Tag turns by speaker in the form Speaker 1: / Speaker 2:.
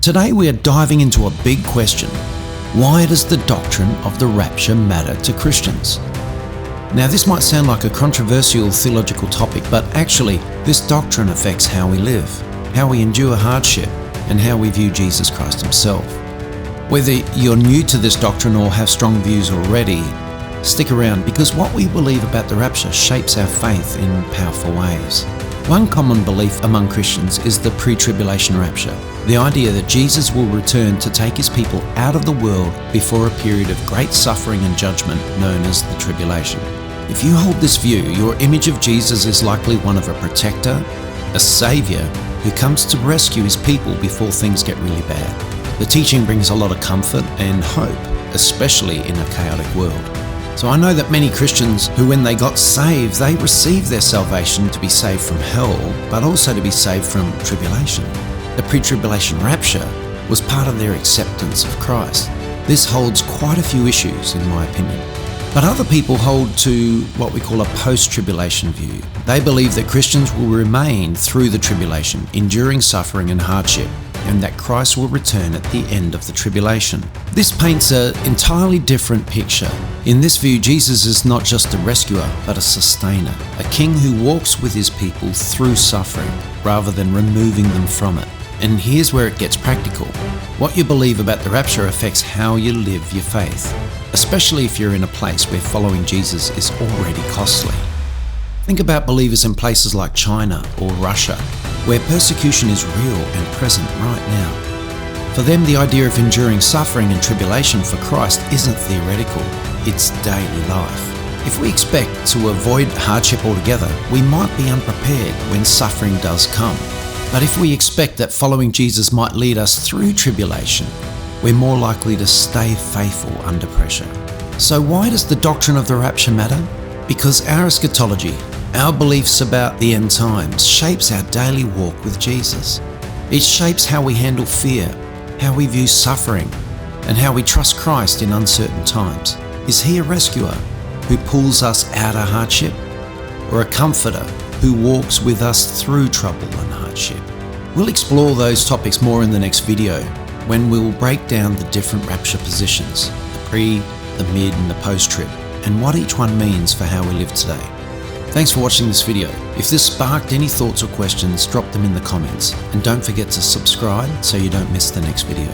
Speaker 1: Today we are diving into a big question. Why does the doctrine of the rapture matter to Christians? Now this might sound like a controversial theological topic, but actually this doctrine affects how we live, how we endure hardship, and how we view Jesus Christ himself. Whether you're new to this doctrine or have strong views already, stick around because what we believe about the rapture shapes our faith in powerful ways. One common belief among Christians is the pre-tribulation rapture, the idea that Jesus will return to take his people out of the world before a period of great suffering and judgment known as the tribulation. If you hold this view, your image of Jesus is likely one of a protector, a savior who comes to rescue his people before things get really bad. The teaching brings a lot of comfort and hope, especially in a chaotic world. So I know that many Christians who, when they got saved, they received their salvation to be saved from hell, but also to be saved from tribulation. The pre-tribulation rapture was part of their acceptance of Christ. This holds quite a few issues, in my opinion. But other people hold to what we call a post-tribulation view. They believe that Christians will remain through the tribulation, enduring suffering and hardship, and that Christ will return at the end of the tribulation. This paints an entirely different picture. In this view, Jesus is not just a rescuer, but a sustainer, a king who walks with his people through suffering, rather than removing them from it. And here's where it gets practical. What you believe about the rapture affects how you live your faith, especially if you're in a place where following Jesus is already costly. Think about believers in places like China or Russia, where persecution is real and present right now. For them, the idea of enduring suffering and tribulation for Christ isn't theoretical, it's daily life. If we expect to avoid hardship altogether, we might be unprepared when suffering does come. But if we expect that following Jesus might lead us through tribulation, we're more likely to stay faithful under pressure. So why does the doctrine of the rapture matter? Because our eschatology, our beliefs about the end times, shapes our daily walk with Jesus. It shapes how we handle fear, how we view suffering, and how we trust Christ in uncertain times. Is he a rescuer who pulls us out of hardship, or a comforter who walks with us through trouble and hardship? We'll explore those topics more in the next video, when we'll break down the different rapture positions, the pre, the mid, and the post-trib, and what each one means for how we live today. Thanks for watching this video. If this sparked any thoughts or questions, drop them in the comments, and don't forget to subscribe so you don't miss the next video.